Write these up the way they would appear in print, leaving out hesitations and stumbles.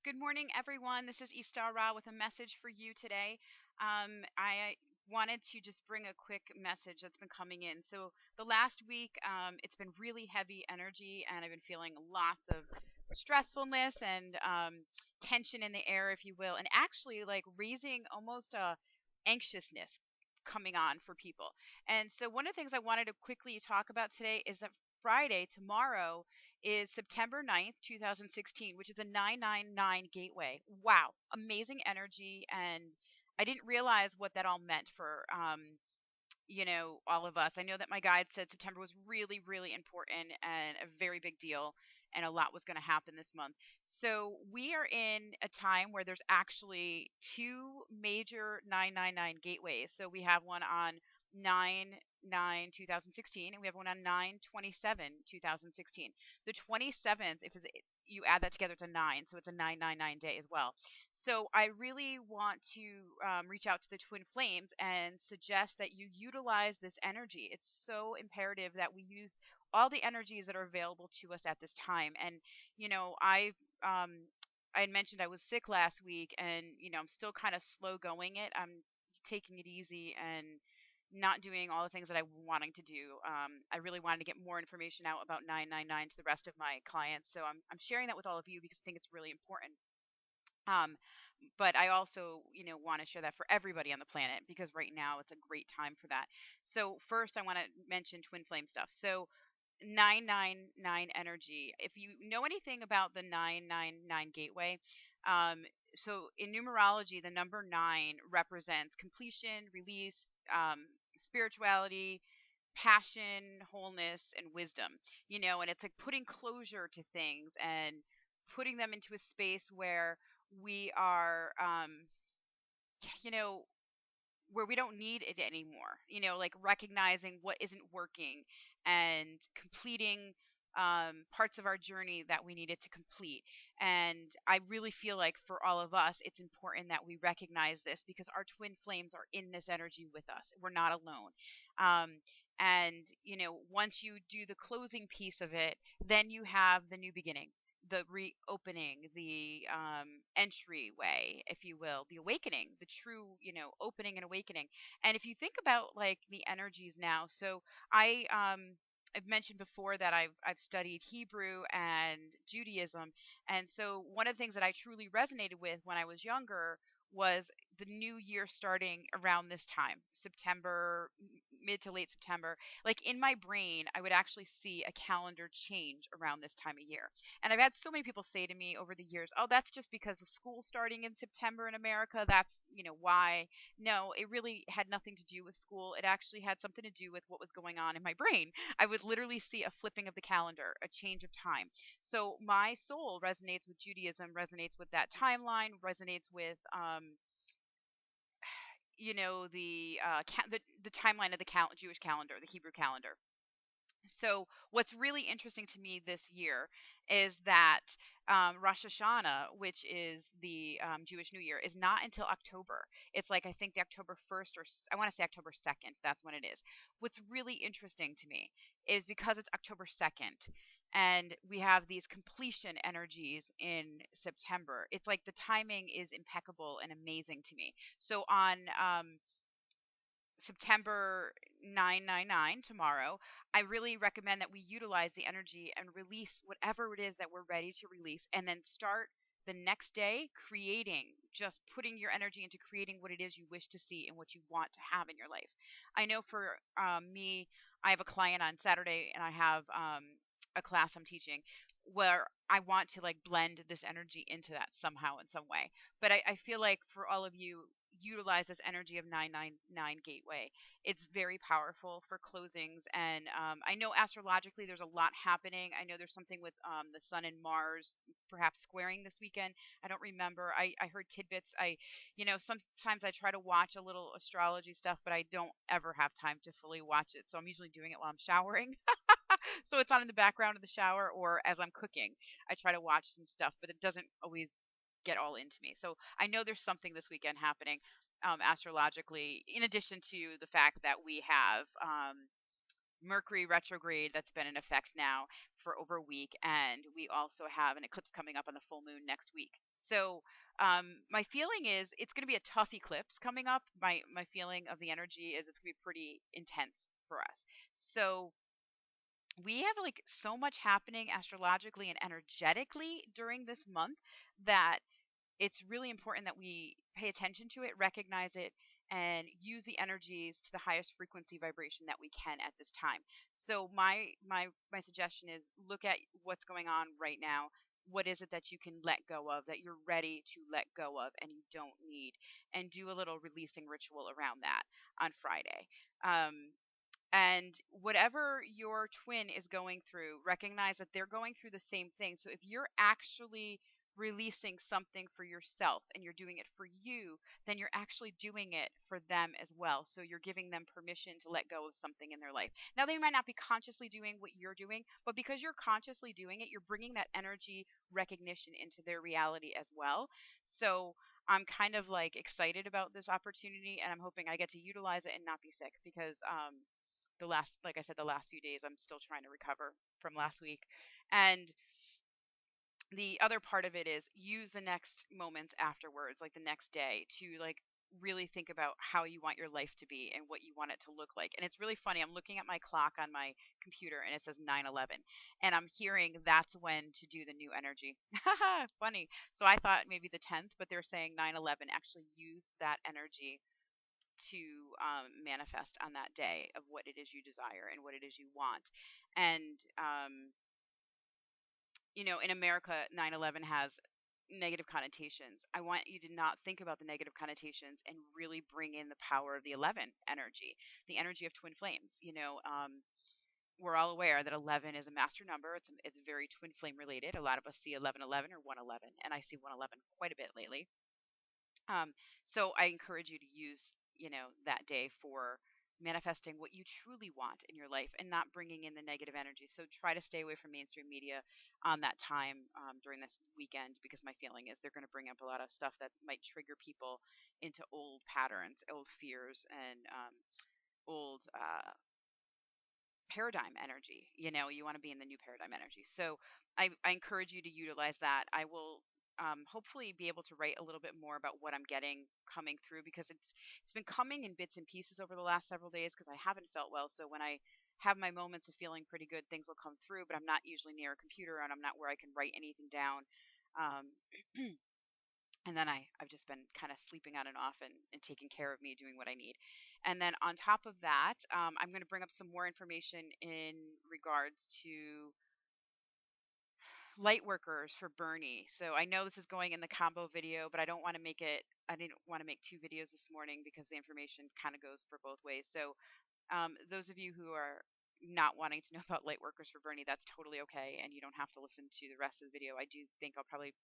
Good morning, everyone. This is EstaRa with a message for you today. I wanted to just bring a quick message that's been coming in. So, the last week, it's been really heavy energy, and I've been feeling lots of stressfulness and tension in the air, if you will, and actually like raising almost a anxiousness coming on for people. And so, one of the things I wanted to quickly talk about today is that Friday, tomorrow, is September 9th, 2016, which is a 999 gateway. Wow, amazing energy. And I didn't realize what that all meant for, all of us. I know that my guide said September was really, really important and a very big deal, and a lot was going to happen this month. So we are in a time where there's actually two major 999 gateways. So we have one on 9 2016, and we have one on 9/27 2016. The 27th, if you add that together, it's a 9, so it's a 999 day as well. So I really want to reach out to the Twin Flames and suggest that you utilize this energy. It's so imperative that we use all the energies that are available to us at this time. And um, I had mentioned I was sick last week, and I'm still kind of slow going it. I'm taking it easy and not doing all the things that I wanting to do. I really wanted to get more information out about 999 to the rest of my clients, so I'm sharing that with all of you because I think it's really important. Um, but I also, want to share that for everybody on the planet because right now it's a great time for that. So first, I want to mention twin flame stuff. So 999 energy. If you know anything about the 999 gateway, um, so in numerology, the number nine represents completion, release, spirituality, passion, wholeness, and wisdom. And it's like putting closure to things and putting them into a space where we are you know where we don't need it anymore, like recognizing what isn't working and completing parts of our journey that we needed to complete. And I really feel like for all of us it's important that we recognize this because our twin flames are in this energy with us. We're not alone. And once you do the closing piece of it, then you have the new beginning, the reopening, the entryway, if you will, the awakening, the true, opening and awakening. And if you think about like the energies now, so I've mentioned before that I've studied Hebrew and Judaism, and so one of the things that I truly resonated with when I was younger was the new year starting around this time, September, mid to late September. Like in my brain, I would actually see a calendar change around this time of year. And I've had so many people say to me over the years, "Oh, that's just because of school starting in September in America. That's, why." No, it really had nothing to do with school. It actually had something to do with what was going on in my brain. I would literally see a flipping of the calendar, a change of time. So my soul resonates with Judaism, resonates with that timeline, resonates with the timeline of the Jewish calendar, the Hebrew calendar. So what's really interesting to me this year is that Rosh Hashanah, which is the Jewish New Year, is not until October. It's like I think the October 1st I want to say October 2nd. That's when it is. What's really interesting to me is because it's October 2nd and we have these completion energies in September. It's like the timing is impeccable and amazing to me. So on September 999 tomorrow, I really recommend that we utilize the energy and release whatever it is that we're ready to release and then start the next day creating, just putting your energy into creating what it is you wish to see and what you want to have in your life. I know for me, I have a client on Saturday and I have a class I'm teaching where I want to like blend this energy into that somehow in some way. But I feel like for all of you, utilize this energy of 999 gateway. It's very powerful for closings. And I know astrologically there's a lot happening. I know there's something with the sun and Mars perhaps squaring this weekend. I don't remember. I heard tidbits. Sometimes I try to watch a little astrology stuff, but I don't ever have time to fully watch it. So I'm usually doing it while I'm showering. So it's on in the background of the shower or as I'm cooking. I try to watch some stuff, but it doesn't always get all into me. So I know there's something this weekend happening astrologically, in addition to the fact that we have Mercury retrograde that's been in effect now for over a week, and we also have an eclipse coming up on the full moon next week. So my feeling is it's going to be a tough eclipse coming up. My feeling of the energy is it's going to be pretty intense for us. So we have like so much happening astrologically and energetically during this month that it's really important that we pay attention to it, recognize it, and use the energies to the highest frequency vibration that we can at this time. So my suggestion is look at what's going on right now. What is it that you can let go of, that you're ready to let go of, and you don't need, and do a little releasing ritual around that on Friday. Um, and whatever your twin is going through, recognize that they're going through the same thing. So if you're actually releasing something for yourself and you're doing it for you, then you're actually doing it for them as well. So you're giving them permission to let go of something in their life. Now, they might not be consciously doing what you're doing, but because you're consciously doing it, you're bringing that energy recognition into their reality as well. So I'm kind of like excited about this opportunity, and I'm hoping I get to utilize it and not be sick because the last, like I said, the last few days I'm still trying to recover from last week. And the other part of it is use the next moments afterwards, like the next day, to like really think about how you want your life to be and what you want it to look like. And it's really funny. I'm looking at my clock on my computer and it says 9/11, and I'm hearing that's when to do the new energy. Funny. So I thought maybe the 10th, but they're saying 9/11. Actually use that energy to manifest on that day of what it is you desire and what it is you want. And in America, 9/11 has negative connotations. I want you to not think about the negative connotations and really bring in the power of the 11 energy, the energy of twin flames. We're all aware that 11 is a master number. It's very twin flame related. A lot of us see 1111 or 111, and I see 111 quite a bit lately. So I encourage you to use, that day for manifesting what you truly want in your life and not bringing in the negative energy. So try to stay away from mainstream media on that time during this weekend, because my feeling is they're going to bring up a lot of stuff that might trigger people into old patterns, old fears, and old paradigm energy. You want to be in the new paradigm energy. So I encourage you to utilize that. I will hopefully be able to write a little bit more about what I'm getting coming through, because it's been coming in bits and pieces over the last several days because I haven't felt well. So when I have my moments of feeling pretty good, things will come through, but I'm not usually near a computer and I'm not where I can write anything down. Um, and then I've just been kind of sleeping on and off and taking care of me, doing what I need. And then on top of that, I'm going to bring up some more information in regards to light workers for Bernie. So I know this is going in the combo video, but I didn't want to make two videos this morning because the information kind of goes for both ways. So those of you who are not wanting to know about light workers for Bernie, that's totally okay, and you don't have to listen to the rest of the video. I do think I'll probably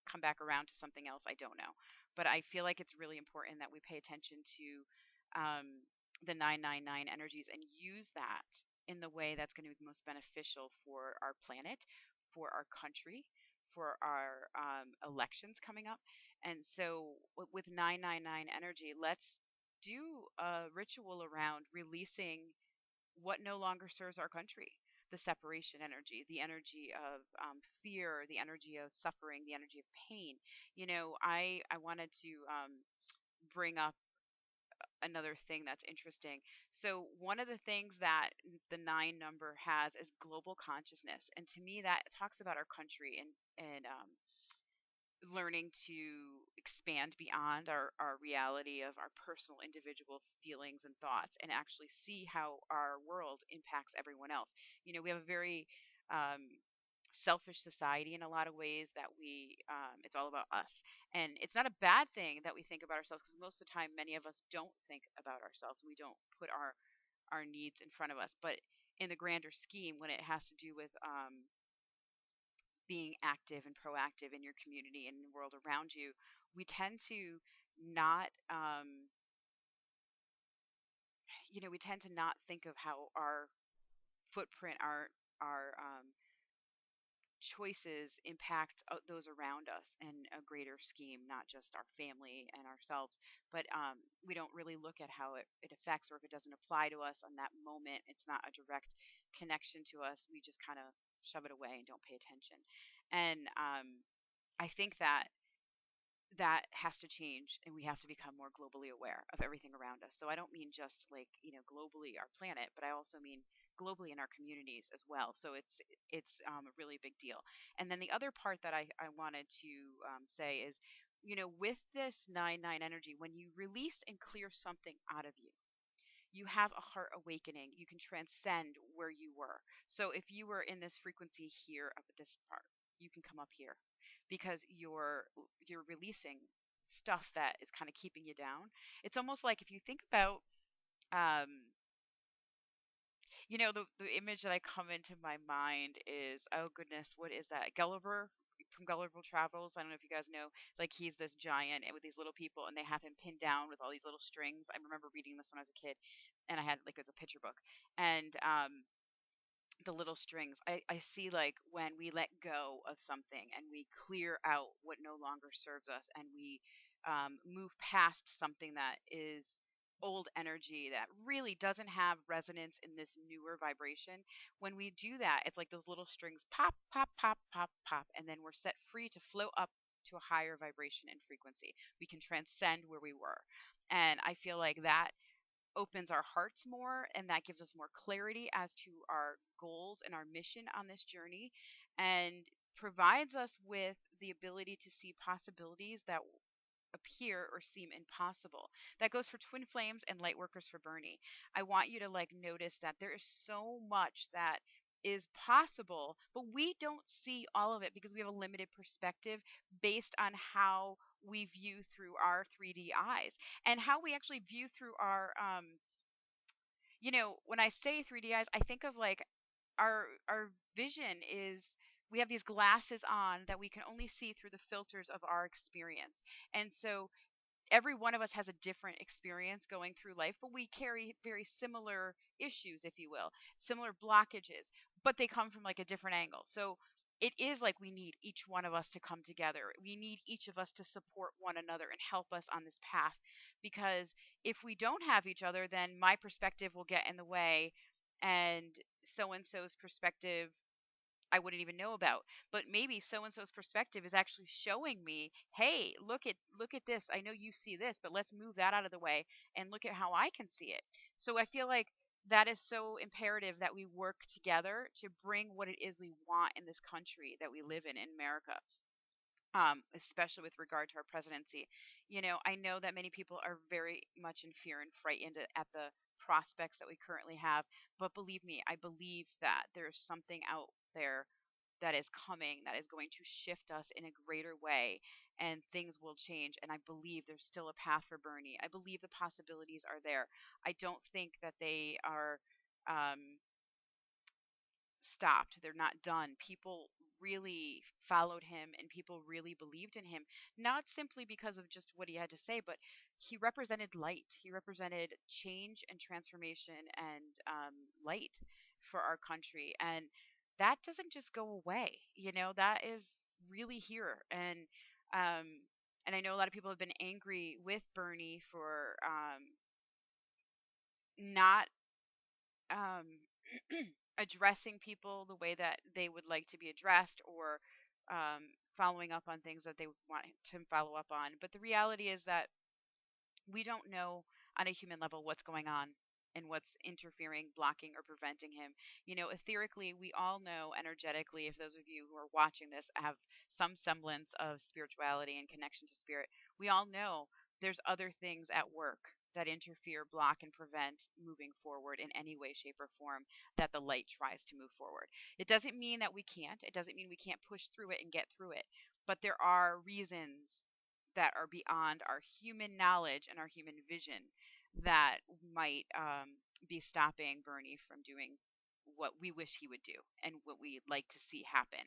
come back around to something else. I don't know. But I feel like it's really important that we pay attention to the 999 energies and use that in the way that's going to be most beneficial for our planet, for our country, for our elections coming up. And so with 999 energy, let's do a ritual around releasing what no longer serves our country, the separation energy, the energy of fear, the energy of suffering, the energy of pain. I wanted to bring up another thing that's interesting. So one of the things that the nine number has is global consciousness, and to me that talks about our country and learning to expand beyond our reality of our personal individual feelings and thoughts, and actually see how our world impacts everyone else. We have a very um, selfish society in a lot of ways, that it's all about us. And it's not a bad thing that we think about ourselves, because most of the time many of us don't think about ourselves. We don't put our needs in front of us. But in the grander scheme, when it has to do with being active and proactive in your community and in the world around you, we tend to not, we tend to not think of how our footprint, our choices impact those around us in a greater scheme, not just our family and ourselves. But we don't really look at how it affects, or if it doesn't apply to us on that moment, it's not a direct connection to us. We just kind of shove it away and don't pay attention. And I think that that has to change, and we have to become more globally aware of everything around us. So I don't mean just like, globally our planet, but I also mean globally in our communities as well. So it's a really big deal. And then the other part that I wanted to say is, with this 9-9 energy, when you release and clear something out of you, you have a heart awakening. You can transcend where you were. So if you were in this frequency here up at this part, you can come up here because you're releasing stuff that is kind of keeping you down. It's almost like if you think about um the image that I come into my mind is, oh goodness, what is that? Gulliver from Gulliver Travels. I don't know if you guys know. Like he's this giant and with these little people, and they have him pinned down with all these little strings. I remember reading this when I was a kid, and I had like it was a picture book, and the little strings. I see like when we let go of something and we clear out what no longer serves us, and we move past something that is old energy that really doesn't have resonance in this newer vibration. When we do that, it's like those little strings pop, pop, pop, pop, pop, and then we're set free to float up to a higher vibration and frequency. We can transcend where we were. And I feel like that opens our hearts more, and that gives us more clarity as to our goals and our mission on this journey, and provides us with the ability to see possibilities that appear or seem impossible. That goes for Twin Flames and Lightworkers for Bernie. I want you to like notice that there is so much that is possible, but we don't see all of it because we have a limited perspective based on how we view through our 3D eyes, and how we actually view through our when I say 3D eyes, I think of like our vision is, we have these glasses on that we can only see through the filters of our experience. And so every one of us has a different experience going through life, but we carry very similar issues, if you will, similar blockages, but they come from like a different angle. So it is like we need each one of us to come together. We need each of us to support one another and help us on this path. Because if we don't have each other, then my perspective will get in the way, and so and so's perspective I wouldn't even know about. But maybe so and so's perspective is actually showing me, hey, look at this. I know you see this, but let's move that out of the way and look at how I can see it. So I feel like that is so imperative that we work together to bring what it is we want in this country that we live in America. Especially with regard to our presidency. I know that many people are very much in fear and frightened at the prospects that we currently have, but believe me, I believe that there's something out there that is coming that is going to shift us in a greater way, and things will change. And I believe there's still a path for Bernie. I believe the possibilities are there. I don't think that they are um, stopped. They're not done. People really followed him, and people really believed in him, not simply because of just what he had to say, but he represented light. He represented change and transformation and light for our country. And that doesn't just go away. That is really here. And I know a lot of people have been angry with Bernie for not um, addressing people the way that they would like to be addressed, or following up on things that they want to follow up on. But the reality is that we don't know on a human level what's going on and what's interfering, blocking, or preventing him. Etherically, we all know energetically, if those of you who are watching this have some semblance of spirituality and connection to spirit, we all know there's other things at work that interfere, block, and prevent moving forward in any way, shape, or form that the light tries to move forward. It doesn't mean that we can't. It doesn't mean we can't push through it and get through it. But there are reasons that are beyond our human knowledge and our human vision that might be stopping Bernie from doing what we wish he would do and what we'd like to see happen.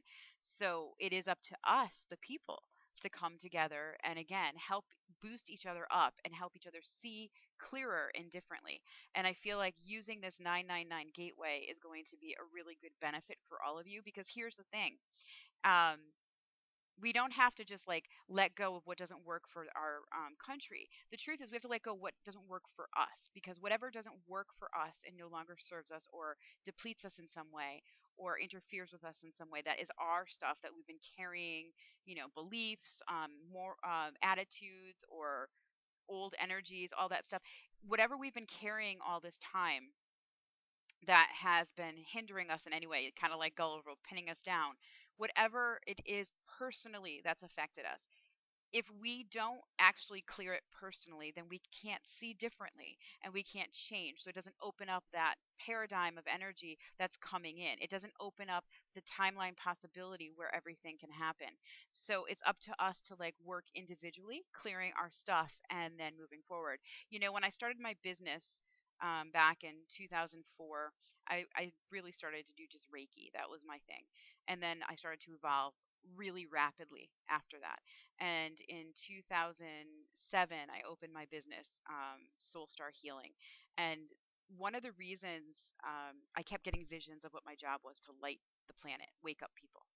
So it is up to us, the people, to come together and again help boost each other up and help each other see clearer and differently. And I feel like using this 999 gateway is going to be a really good benefit for all of you, because here's the thing. Um, we don't have to just like let go of what doesn't work for our country. The truth is, we have to let go of what doesn't work for us, because whatever doesn't work for us and no longer serves us or depletes us in some way, or interferes with us in some way that is our stuff that we've been carrying, beliefs, more attitudes, or old energies, all that stuff, whatever we've been carrying all this time that has been hindering us in any way, kind of like Gulliver pinning us down, whatever it is personally that's affected us, if we don't actually clear it personally, then we can't see differently and we can't change. So it doesn't open up that paradigm of energy that's coming in. It doesn't open up the timeline possibility where everything can happen. So it's up to us to like work individually, clearing our stuff and then moving forward. When I started my business back in 2004, I really started to do just Reiki. That was my thing. And then I started to evolve really rapidly after that. And in 2007, I opened my business, Soul Star Healing. And one of the reasons I kept getting visions of what my job was to light the planet, wake up people,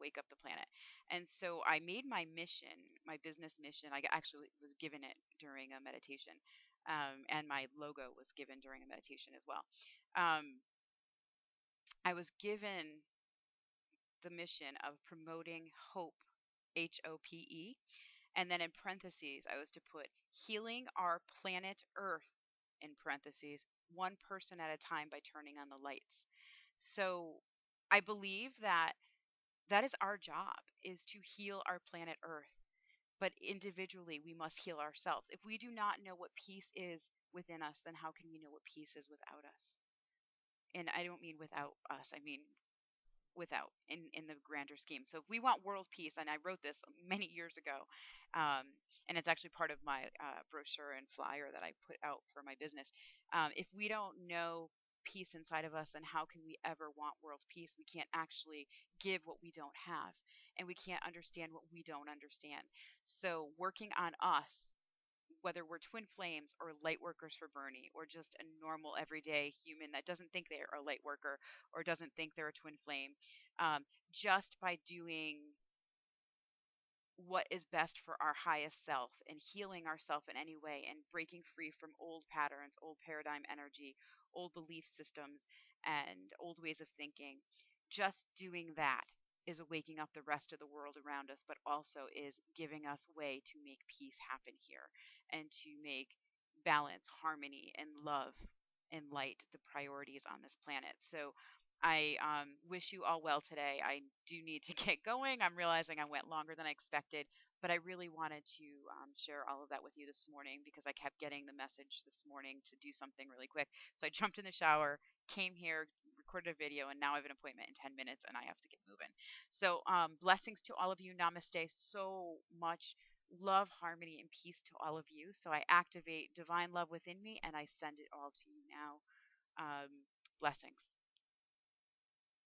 wake up the planet. And so I made my mission, my business mission. Actually was given it during a meditation, and my logo was given during a meditation as well. Um, I was given the mission of promoting hope, HOPE, and then in parentheses, I was to put healing our planet Earth in parentheses, one person at a time by turning on the lights. So I believe that that is our job, is to heal our planet Earth. But individually, we must heal ourselves. If we do not know what peace is within us, then how can we know what peace is without us? And I don't mean without us. I mean without in the grander scheme. So if we want world peace, and I wrote this many years ago, and it's actually part of my brochure and flyer that I put out for my business. If we don't know peace inside of us, then how can we ever want world peace? We can't actually give what we don't have, and we can't understand what we don't understand. So working on us, whether we're twin flames or light workers for Bernie, or just a normal everyday human that doesn't think they're a light worker or doesn't think they're a twin flame, just by doing what is best for our highest self and healing ourselves in any way and breaking free from old patterns, old paradigm energy, old belief systems, and old ways of thinking. Just doing that is waking up the rest of the world around us, but also is giving us way to make peace happen here and to make balance, harmony, and love and light the priorities on this planet. So I wish you all well today. I do need to get going. I'm realizing I went longer than I expected, but I really wanted to share all of that with you this morning because I kept getting the message this morning to do something really quick. So I jumped in the shower, came here, recorded a video, and now I have an appointment in 10 minutes and I have to get moving. So blessings to all of you. Namaste. So much love, harmony, and peace to all of you. So I activate divine love within me and I send it all to you now. Blessings.